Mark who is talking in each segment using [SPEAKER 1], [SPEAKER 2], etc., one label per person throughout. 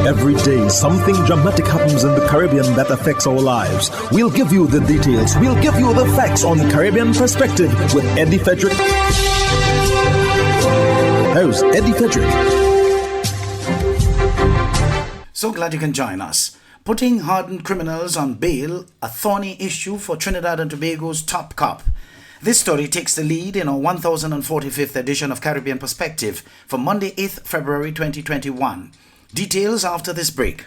[SPEAKER 1] Every day, something dramatic happens in the Caribbean that affects our lives. We'll give you the details. We'll give you the facts on Caribbean Perspective with Eddie Frederick. Host Eddie Frederick.
[SPEAKER 2] So glad you can join us. Putting hardened criminals on bail, a thorny issue for Trinidad and Tobago's top cop. This story takes the lead in our 1045th edition of Caribbean Perspective for Monday, 8th February 2021. Details after this break.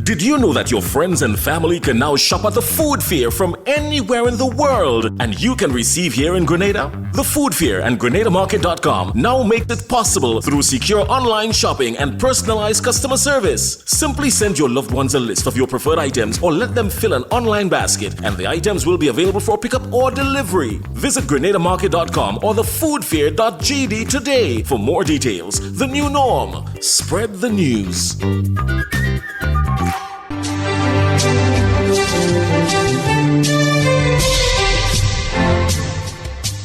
[SPEAKER 3] Did you know that your friends and family can now shop at the Food Fair from anywhere in the world? And you can receive here in Grenada? The Food Fair and GrenadaMarket.com now make it possible through secure online shopping and personalized customer service. Simply send your loved ones a list of your preferred items or let them fill an online basket and the items will be available for pickup or delivery. Visit GrenadaMarket.com or thefoodfair.gd today for more details. The new norm. Spread the news.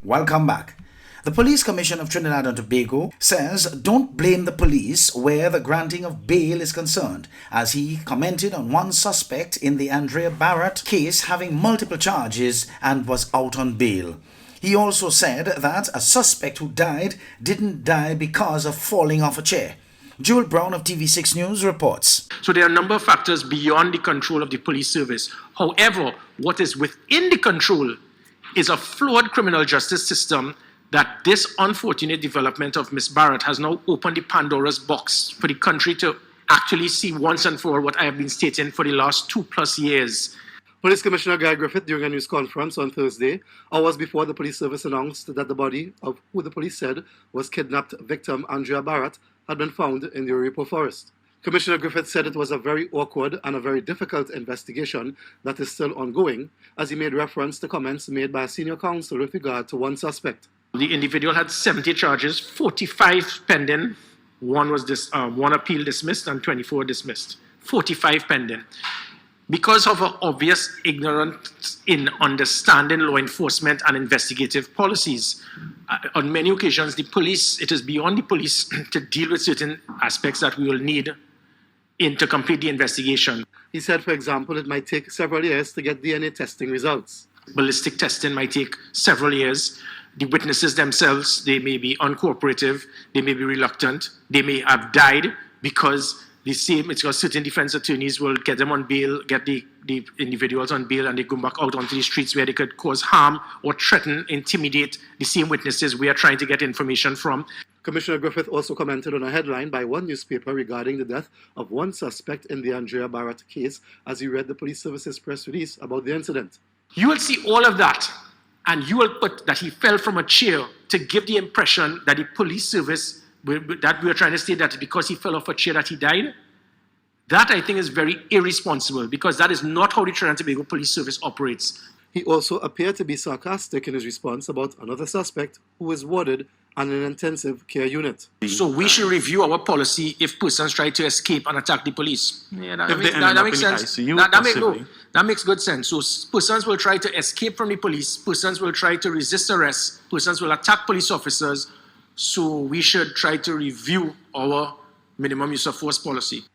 [SPEAKER 2] Welcome back. The Police Commission of Trinidad and Tobago says don't blame the police where the granting of bail is concerned, as he commented on one suspect in the Andrea Barrett case having multiple charges and was out on bail. He also said that a suspect who died didn't die because of falling off a chair. Joel Brown of TV6 News reports.
[SPEAKER 4] So there are a number of factors beyond the control of the police service. However, what is within the control is a flawed criminal justice system that this unfortunate development of Ms. Barrett has now opened the Pandora's box for the country to actually see once and for all what I have been stating for the last 2+ years.
[SPEAKER 5] Police Commissioner Guy Griffith, during a news conference on Thursday, hours before the police service announced that the body of who the police said was kidnapped victim Andrea Barrett had been found in the Oripo forest. Commissioner Griffith said it was a very awkward and a very difficult investigation that is still ongoing, as he made reference to comments made by a senior counsel with regard to one suspect.
[SPEAKER 4] The individual had 70 charges, 45 pending. One appeal dismissed and 24 dismissed. 45 pending. Because of her obvious ignorance in understanding law enforcement and investigative policies, on many occasions, the police, it is beyond the police to deal with certain aspects that we will need to complete the investigation.
[SPEAKER 5] He said, for example, it might take several years to get DNA testing results.
[SPEAKER 4] Ballistic testing might take several years. The witnesses themselves, they may be uncooperative, they may be reluctant, they may have died because it's got certain defense attorneys will get them on bail, get the individuals on bail, and they go back out onto the streets where they could cause harm or threaten, intimidate the same witnesses we are trying to get information from.
[SPEAKER 5] Commissioner Griffith also commented on a headline by one newspaper regarding the death of one suspect in the Andrea Barrett case as he read the police service's press release about the incident.
[SPEAKER 4] You will see all of that, and you will put that he fell from a chair to give the impression that the police service, that we are trying to say that because he fell off a chair that he died. That, I think, is very irresponsible because that is not how the Trinidad and Tobago Police Service operates.
[SPEAKER 5] He also appeared to be sarcastic in his response about another suspect who was warded on an intensive care unit.
[SPEAKER 4] So we should review our policy if persons try to escape and attack the police. Yeah, that makes sense. That makes good sense. So persons will try to escape from the police, persons will try to resist arrest, persons will attack police officers. So we should try to review our minimum use of force policy.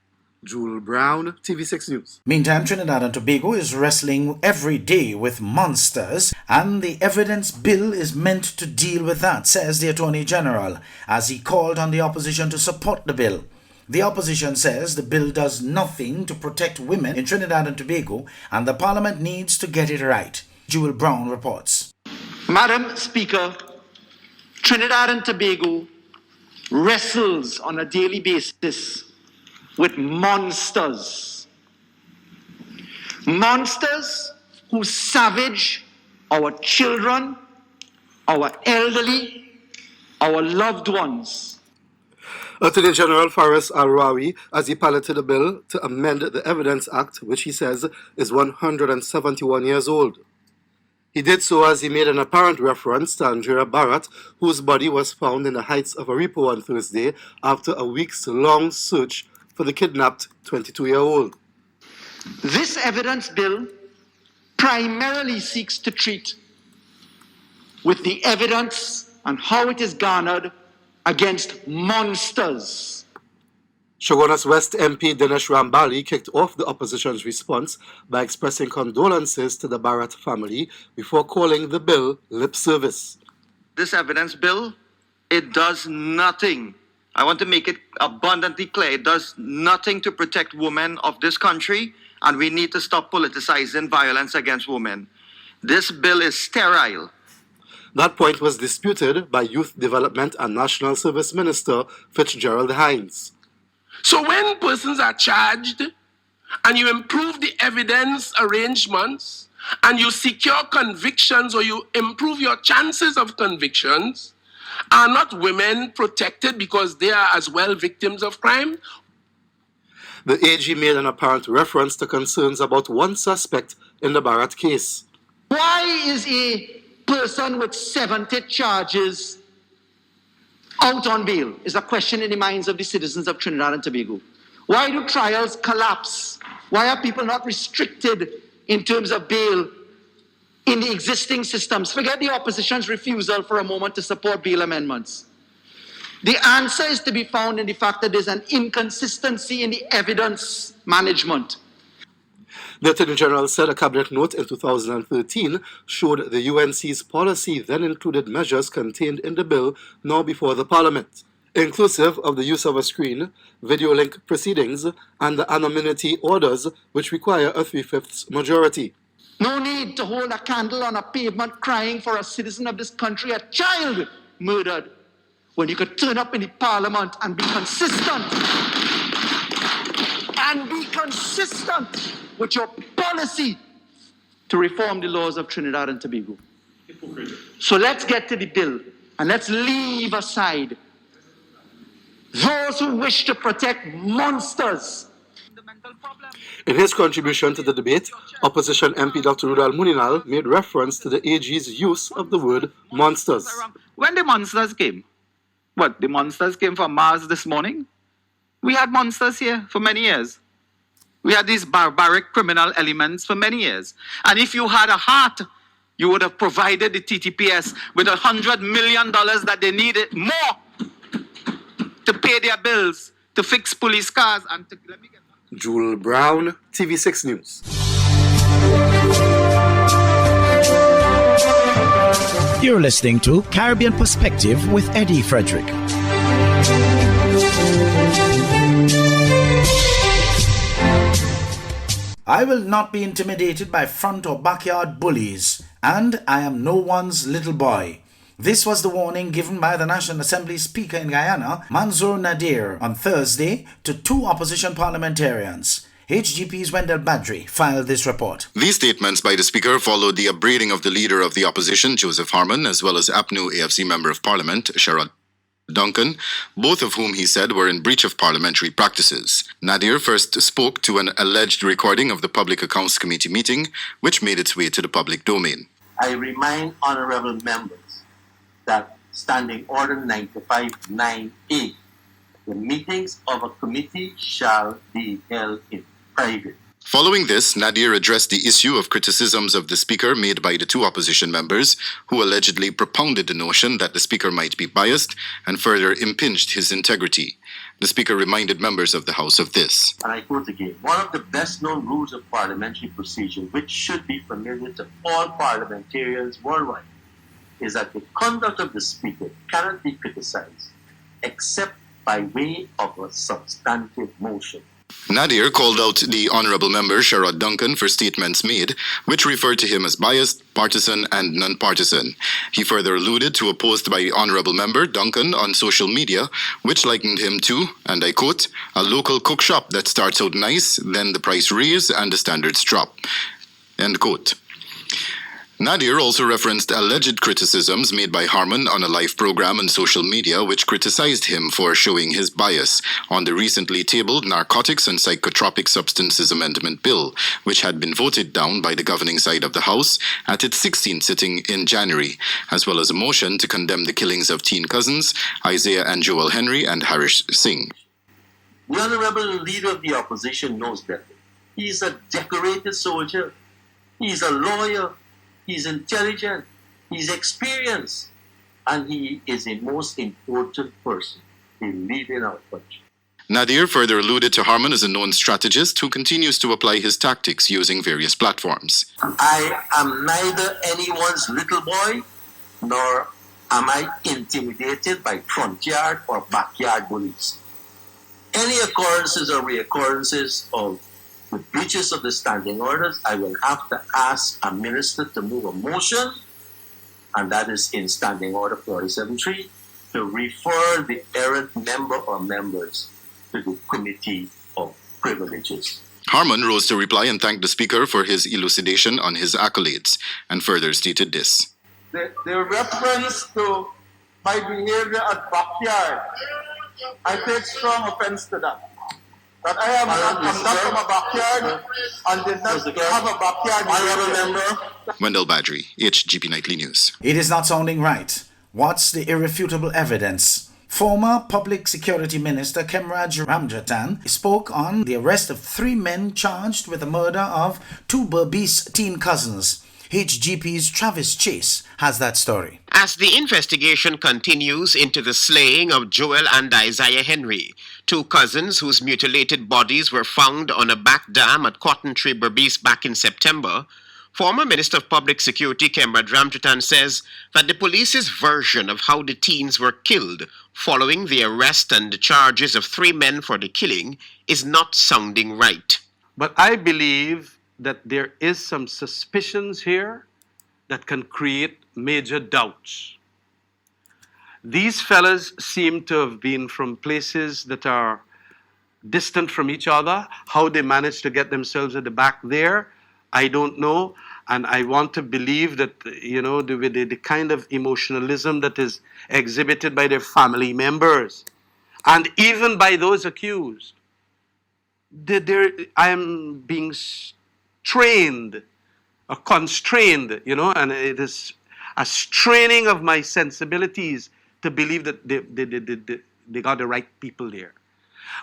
[SPEAKER 5] Joel Brown, TV6 News.
[SPEAKER 2] Meantime, Trinidad and Tobago is wrestling every day with monsters, and the evidence bill is meant to deal with that, says the Attorney General, as he called on the opposition to support the bill. The opposition says the bill does nothing to protect women in Trinidad and Tobago, and the Parliament needs to get it right. Joel Brown reports.
[SPEAKER 6] Madam Speaker, Trinidad and Tobago wrestles on a daily basis with monsters. Monsters who savage our children, our elderly, our loved ones.
[SPEAKER 5] Attorney General Faris Al-Rawi, as he piloted a bill to amend the Evidence Act, which he says is 171 years old. He did so as he made an apparent reference to Andrea Barrett, whose body was found in the heights of Oripo on Thursday after a weeks-long search for the kidnapped 22-year-old.
[SPEAKER 6] This evidence bill primarily seeks to treat with the evidence and how it is garnered against monsters.
[SPEAKER 5] Shogunas West MP Dinesh Rambali kicked off the opposition's response by expressing condolences to the Bharat family before calling the bill lip service.
[SPEAKER 7] This evidence bill, it does nothing. I want to make it abundantly clear. It does nothing to protect women of this country, and we need to stop politicizing violence against women. This bill is sterile.
[SPEAKER 5] That point was disputed by Youth Development and National Service Minister Fitzgerald Hines.
[SPEAKER 8] So when persons are charged and you improve the evidence arrangements and you secure convictions or you improve your chances of convictions, are not women protected because they are as well victims of crime?
[SPEAKER 5] The AG made an apparent reference to concerns about one suspect in the Bharat case.
[SPEAKER 6] Why is a person with 70 charges out on bail is a question in the minds of the citizens of Trinidad and Tobago. Why do trials collapse? Why are people not restricted in terms of bail in the existing systems? Forget the opposition's refusal for a moment to support bail amendments. The answer is to be found in the fact that there's an inconsistency in the evidence management.
[SPEAKER 5] The Attorney General said a cabinet note in 2013 showed the UNC's policy then included measures contained in the bill now before the Parliament, inclusive of the use of a screen, video link proceedings, and the anonymity orders which require a 3/5 majority.
[SPEAKER 6] No need to hold a candle on a pavement crying for a citizen of this country, a child murdered, when you could turn up in the Parliament and be consistent. And be consistent with your policy to reform the laws of Trinidad and Tobago. So let's get to the bill and let's leave aside those who wish to protect monsters.
[SPEAKER 5] In his contribution to the debate, opposition MP Dr. Rudal Muninal made reference to the AG's use of the word monsters.
[SPEAKER 9] When the monsters came, the monsters came from Mars this morning? We had monsters here for many years. We had these barbaric criminal elements for many years. And if you had a heart, you would have provided the TTPS with $100 million that they needed more to pay their bills, to fix police cars, and to...
[SPEAKER 5] Jewel Brown, TV6 News.
[SPEAKER 10] You're listening to Caribbean Perspective with Eddie Frederick.
[SPEAKER 2] I will not be intimidated by front or backyard bullies, and I am no one's little boy. This was the warning given by the National Assembly Speaker in Guyana, Manzoor Nadir, on Thursday to two opposition parliamentarians. HGP's Wendell Badri filed this report.
[SPEAKER 11] These statements by the Speaker followed the upbraiding of the Leader of the Opposition, Joseph Harmon, as well as APNU AFC Member of Parliament, Sherrod Duncan, both of whom he said were in breach of parliamentary practices. Nadir first spoke to an alleged recording of the Public Accounts Committee meeting, which made its way to the public domain.
[SPEAKER 12] I remind honorable members that Standing Order 95-9A, the meetings of a committee shall be held in private.
[SPEAKER 11] Following this, Nadir addressed the issue of criticisms of the Speaker made by the two opposition members, who allegedly propounded the notion that the Speaker might be biased and further impinged his integrity. The Speaker reminded members of the House of this.
[SPEAKER 12] And I quote again, one of the best-known rules of parliamentary procedure, which should be familiar to all parliamentarians worldwide, is that the conduct of the Speaker cannot be criticized except by way of a substantive motion.
[SPEAKER 11] Nadir called out the Honourable Member Sherrod Duncan for statements made, which referred to him as biased, partisan and non-partisan. He further alluded to a post by the Honourable Member Duncan on social media, which likened him to, and I quote, a local cook shop that starts out nice, then the price raise and the standards drop. End quote. Nadir also referenced alleged criticisms made by Harmon on a live program on social media, which criticized him for showing his bias on the recently tabled Narcotics and Psychotropic Substances Amendment Bill, which had been voted down by the governing side of the House at its 16th sitting in January, as well as a motion to condemn the killings of teen cousins Isaiah and Joel Henry and Harish Singh.
[SPEAKER 12] The Honourable Leader of the Opposition knows better. He's a decorated soldier. He's a lawyer. He's intelligent, he's experienced, and he is a most important person in leading our country.
[SPEAKER 11] Nadir further alluded to Harmon as a known strategist who continues to apply his tactics using various platforms.
[SPEAKER 12] I am neither anyone's little boy, nor am I intimidated by front yard or backyard bullies. Any occurrences or reoccurrences of the breaches of the standing orders, I will have to ask a minister to move a motion, and that is in Standing Order 47.3, to refer the errant member or members to the Committee of Privileges.
[SPEAKER 11] Harmon rose to reply and thanked the Speaker for his elucidation on his accolades, and further stated this.
[SPEAKER 13] The reference to my behavior at backyard, I take strong offense to that. That I am not from a backyard and did not have a backyard. Honorable member.
[SPEAKER 11] Wendell Badri, HGP Nightly News.
[SPEAKER 2] It is not sounding right. What's the irrefutable evidence? Former Public Security Minister Kemraj Ramjatan spoke on the arrest of 3 men charged with the murder of 2 Berbice teen cousins. HGP's Travis Chase has that story.
[SPEAKER 14] As the investigation continues into the slaying of Joel and Isaiah Henry, 2 cousins whose mutilated bodies were found on a back dam at Cotton Tree, Berbice back in September, former Minister of Public Security Kemraj Ramjatan says that the police's version of how the teens were killed following the arrest and the charges of 3 men for the killing is not sounding right.
[SPEAKER 15] But I believe that there is some suspicions here that can create major doubts. These fellas seem to have been from places that are distant from each other. How they managed to get themselves at the back there, I don't know. And I want to believe that, the kind of emotionalism that is exhibited by their family members and even by those accused, I am being trained or constrained, and it is a straining of my sensibilities to believe that they got the right people there.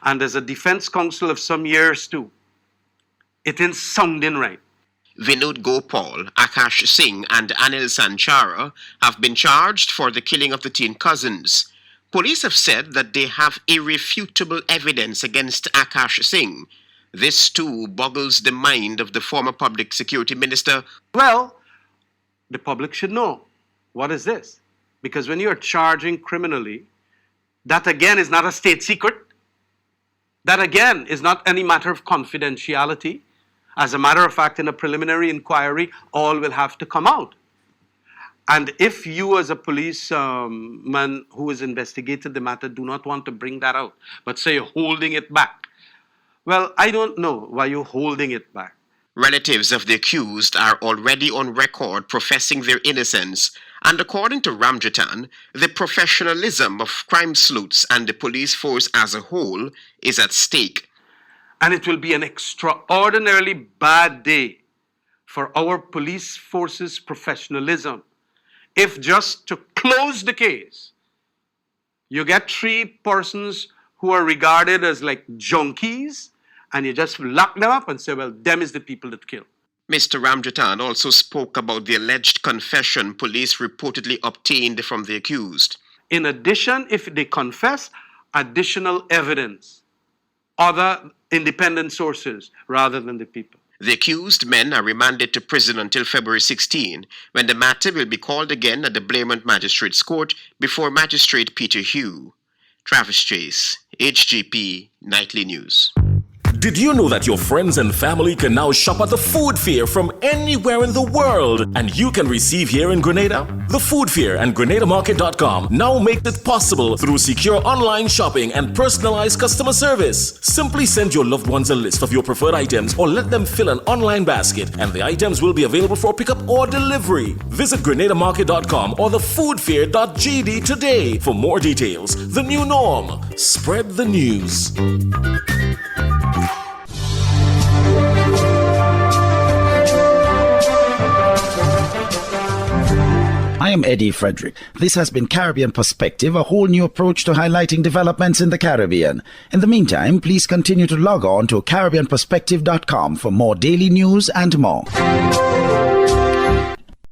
[SPEAKER 15] And as a defense counsel of some years too, it ain't sounding right.
[SPEAKER 14] Vinod Gopal, Akash Singh and Anil Sanchara have been charged for the killing of the teen cousins. Police have said that they have irrefutable evidence against Akash Singh. This too boggles the mind of the former Public Security Minister.
[SPEAKER 15] Well, the public should know. What is this? Because when you are charging criminally, that again is not a state secret. That again is not any matter of confidentiality. As a matter of fact, in a preliminary inquiry, all will have to come out. And if you as a policeman who has investigated the matter do not want to bring that out, but say you're holding it back, well, I don't know why you're holding it back.
[SPEAKER 14] Relatives of the accused are already on record professing their innocence, and according to Ramjatan, the professionalism of crime sleuths and the police force as a whole is at stake.
[SPEAKER 15] And it will be an extraordinarily bad day for our police force's professionalism if just to close the case, you get 3 persons who are regarded as like junkies, and you just lock them up and say, well, them is the people that kill.
[SPEAKER 14] Mr. Ramjatan also spoke about the alleged confession police reportedly obtained from the accused.
[SPEAKER 15] In addition, if they confess, additional evidence, other independent sources rather than the people.
[SPEAKER 14] The accused men are remanded to prison until February 16, when the matter will be called again at the Blairmont Magistrates Court before Magistrate Peter Hugh. Travis Chase, HGP Nightly News.
[SPEAKER 3] Did you know that your friends and family can now shop at the Food Fair from anywhere in the world, and you can receive here in Grenada? The Food Fair and GrenadaMarket.com now make it possible through secure online shopping and personalized customer service. Simply send your loved ones a list of your preferred items or let them fill an online basket, and the items will be available for pickup or delivery. Visit GrenadaMarket.com or thefoodfair.gd today for more details. The new norm. Spread the news.
[SPEAKER 10] I am Eddie Frederick. This has been Caribbean Perspective, a whole new approach to highlighting developments in the Caribbean. In the meantime, please continue to log on to CaribbeanPerspective.com for more daily news and more.